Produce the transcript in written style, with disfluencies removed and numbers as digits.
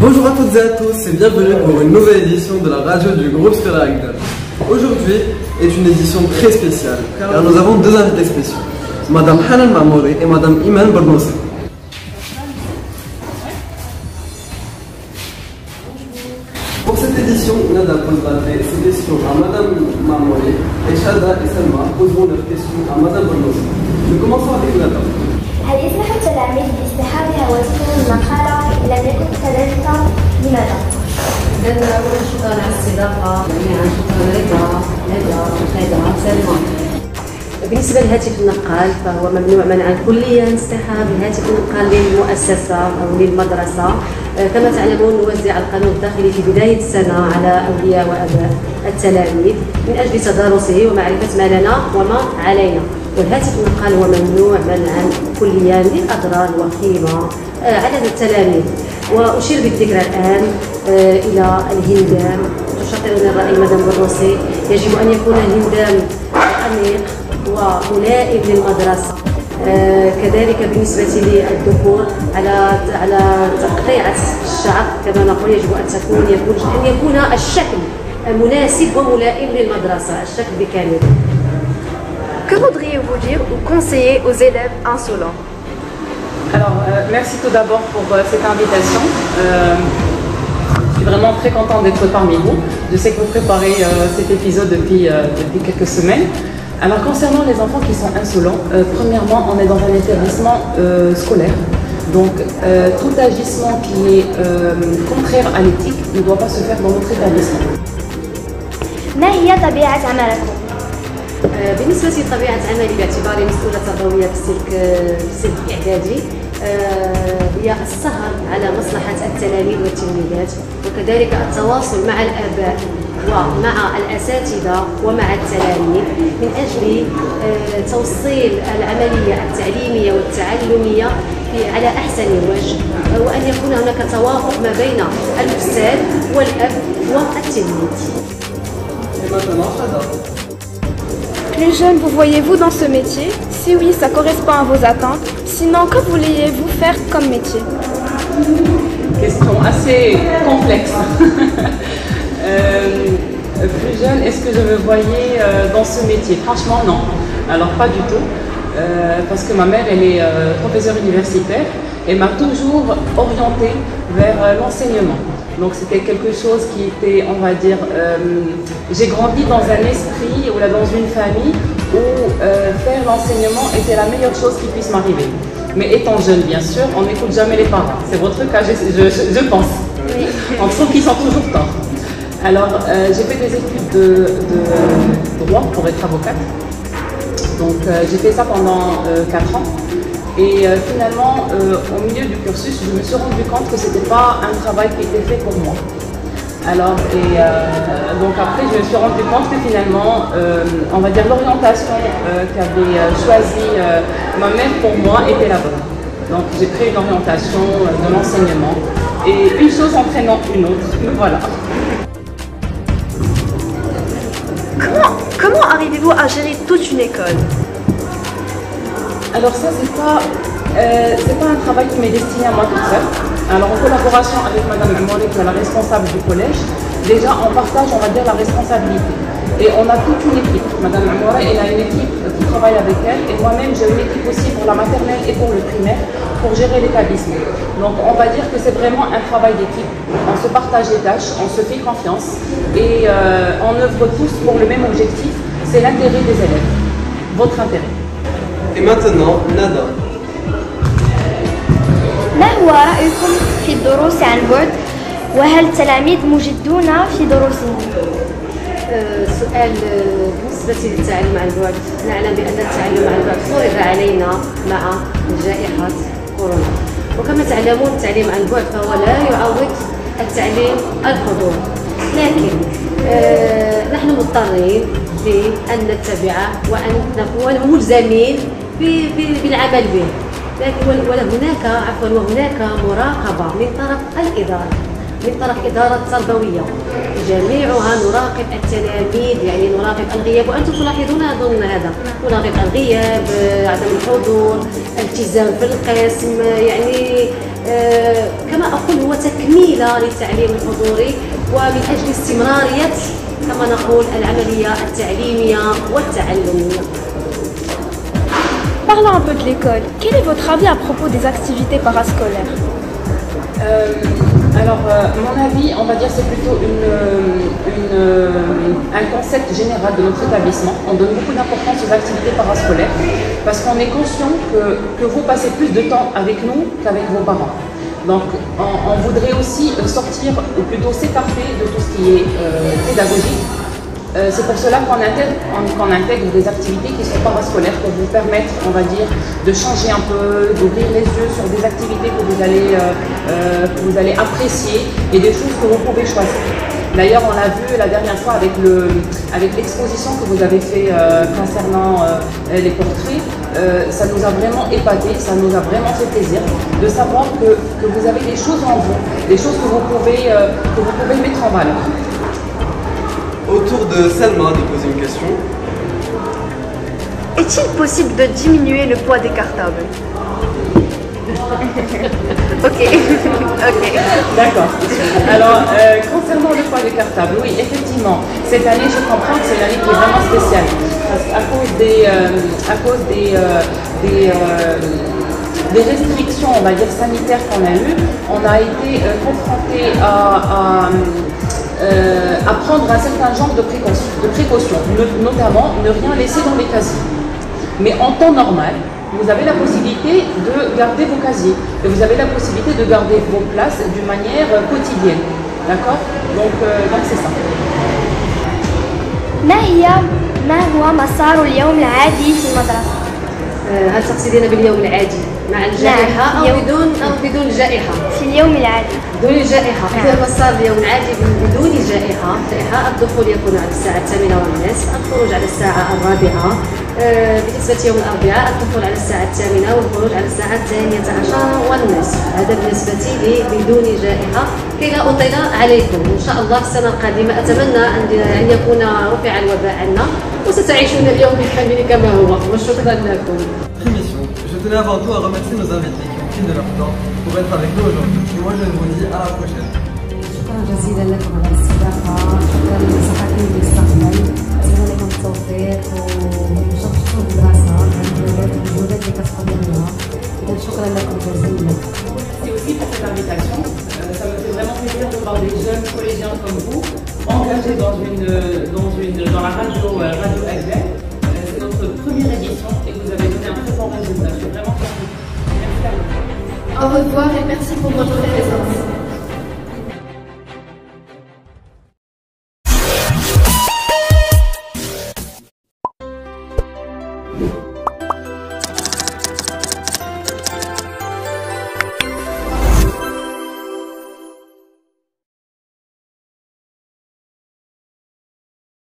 Bonjour à toutes et à tous et bienvenue pour une nouvelle édition de la radio du groupe Scolaire Agdal. Aujourd'hui est une édition très spéciale car nous avons deux invités spéciaux, Madame Hanan Mamouri et Madame Iman Bornossi. Pour cette édition, Nada posera ses questions à Madame Mamouri et Shada et Salma poseront leurs questions à Madame Bornossi. Nous commençons avec Nada. هل يسمح التلاميذ باصطحابها وتكون المقالة إن لم يكن كذلك؟ لماذا؟ لأن أولا شكرا على الاستضافة، ثانيا شكرا رضا سلمى. بالنسبة للهاتف النقال فهو ممنوع منعا كليا اصطحاب الهاتف النقال للمؤسسة أو للمدرسة. كما تعلمون نوزع القانون الداخلي في بداية السنة على أولياء وأباء التلاميذ من أجل تدارسه ومعرفة ما لنا وما علينا. والهاتف النقال هو ممنوع منعا كليا للأضرار الوخيمة على التلاميذ. وأشير بالذكر الآن إلى الهندام. تشاطرني الرأي مدام بروسي، يجب أن يكون الهندام أنيق وملائم للمدرسة. كذلك بالنسبة للذكور على تقطيعة الشعر كما نقول يجب أن يكون الشكل مناسب وملائم للمدرسة، الشكل بكامله. Que voudriez-vous dire ou conseiller aux élèves insolents? Alors, merci tout d'abord pour cette invitation. Je suis vraiment très contente d'être parmi vous. Je sais que vous préparez cet épisode depuis quelques semaines. Alors, concernant les enfants qui sont insolents, premièrement, on est dans un établissement scolaire. Donc, tout agissement qui est contraire à l'éthique ne doit pas se faire dans notre établissement. ما هي طبيعة عملكم؟ بالنسبة لطبيعة عملي باعتباري مسؤولة تربوية في السلك الإعدادي هي السهر على مصلحة التلاميذ والتلميذات، وكذلك التواصل مع الآباء ومع الأساتذة ومع التلاميذ من أجل توصيل العملية التعليمية والتعلمية على أحسن وجه، وأن يكون هناك توافق ما بين الأستاذ والأب والتلميذ. Plus jeune, vous voyez-vous dans ce métier? Si oui, ça correspond à vos attentes. Sinon, que vouliez-vous faire comme métier? Question assez complexe. Plus jeune, est-ce que je me voyais dans ce métier? Franchement, non. Alors, pas du tout. Parce que ma mère, elle est professeure universitaire et m'a toujours orientée vers l'enseignement. Donc c'était quelque chose qui était, on va dire, j'ai grandi dans un esprit ou là dans une famille où faire l'enseignement était la meilleure chose qui puisse m'arriver. Mais étant jeune, bien sûr, on n'écoute jamais les parents. C'est votre cas, je pense. Oui. On trouve qu'ils sont toujours torts. Alors j'ai fait des études de droit pour être avocate. Donc j'ai fait ça pendant 4 ans. Et finalement, au milieu du cursus, je me suis rendu compte que ce n'était pas un travail qui était fait pour moi. Alors, donc après, je me suis rendu compte que finalement, on va dire l'orientation qu'avait choisie ma mère pour moi était la bonne. Donc j'ai pris une orientation de l'enseignement et une chose entraînant une autre, voilà. Comment arrivez-vous à gérer toute une école? Alors ça, c'est pas un travail qui m'est destiné à moi toute seule. Alors en collaboration avec Madame Mamouri, qui est la responsable du collège, déjà on partage, on va dire, la responsabilité. Et on a toute une équipe. Madame Mamouri, elle a une équipe qui travaille avec elle, et moi-même j'ai une équipe aussi pour la maternelle et pour le primaire, pour gérer l'établissement. Donc on va dire que c'est vraiment un travail d'équipe. On se partage les tâches, on se fait confiance, et on œuvre tous pour le même objectif, c'est l'intérêt des élèves, votre intérêt. Et maintenant, Nada. ما هو رأيكم في الدروس عن بعد؟ وهل التلاميذ مجدون في دروسهم؟ سؤال بالنسبة للتعلم عن بعد، نعلم بأن التعلم عن بعد فرض علينا مع جائحة كورونا، وكما تعلمون التعليم عن بعد فهو لا يعوض التعليم الحضوري، لكن نحن مضطرين بأن نتبعه وأن نكون ملزمين بالعمل به. وهناك مراقبة من طرف الإدارة، من طرف إدارة تربوية جميعها نراقب التلاميذ، يعني نراقب الغياب، وأنتم تلاحظون أظن هذا، نراقب الغياب، عدم الحضور، الالتزام في القسم، يعني كما أقول هو تكميلة للتعليم الحضوري ومن أجل استمرارية كما نقول العملية التعليمية والتعلمية. Parlons un peu de l'école. Quel est votre avis à propos des activités parascolaires? Mon avis, on va dire, c'est plutôt un concept général de notre établissement. On donne beaucoup d'importance aux activités parascolaires parce qu'on est conscient que vous passez plus de temps avec nous qu'avec vos parents. Donc, on voudrait aussi sortir, ou plutôt s'écarter de tout ce qui est pédagogique. C'est pour cela qu'on intègre des activités qui sont parascolaires pour vous permettre, on va dire, de changer un peu, d'ouvrir les yeux sur des activités que vous allez apprécier et des choses que vous pouvez choisir. D'ailleurs, on l'a vu la dernière fois avec l'exposition que vous avez fait concernant les portraits. Ça nous a vraiment épaté, ça nous a vraiment fait plaisir de savoir que vous avez des choses en vous, des choses que vous pouvez mettre en valeur. Autour de Selma de poser une question. Est-il possible de diminuer le poids des cartables? Ok. D'accord. Alors, concernant le poids des cartables, oui, effectivement, cette année, je comprends que c'est une année qui est vraiment spéciale. Parce qu'à cause des restrictions, on va dire, sanitaires qu'on a eues, on a été confronté à prendre un certain genre de précautions, notamment ne rien laisser dans les casiers. Mais en temps normal, vous avez la possibilité de garder vos casiers et vous avez la possibilité de garder vos places d'une manière quotidienne. D'accord? Donc c'est ça. ما هو مسار اليوم العادي في المدرسة؟ هل تقصدين باليوم العادي مع الجائحة أو بدون الجائحة؟ في اليوم العادي. بدون الجائحة. إذا مسار اليوم العادي بدون جائحة، الدخول يكون على الساعة 8:30، الخروج على الساعة 4:00. بالنسبة يوم الأربعاء الدخول على الساعة 8 والخروج على الساعة 12:30. هذا بالنسبة لي بدون جائحة كي لا أطيل عليكم. إن شاء الله السنة القادمة أتمنى أن يكون رفع الوباء عنا وستعيشون اليوم بالكامل كما هو. وشكرا لكم. Je tenais avant tout à remercier nos invités qui ont pris de leur temps pour être avec nous aujourd'hui. Et moi je vous dis à la prochaine. شكرا جزيلا لكم على الاستضافة، شكرا لصحتكم المستقبل، أتمنى لكم التوفيق وشكرا الدراسة المجهودات اللي كتقدموها. إذا شكرا لكم جزيلا. Et aussi pour cette invitation, ça me fait vraiment plaisir de voir des jeunes collégiens comme vous engagés dans la radio Agder. C'est notre première édition et vous avez donné un très bon résultat. Je suis vraiment contente. Merci à vous. Au revoir et merci pour votre présence.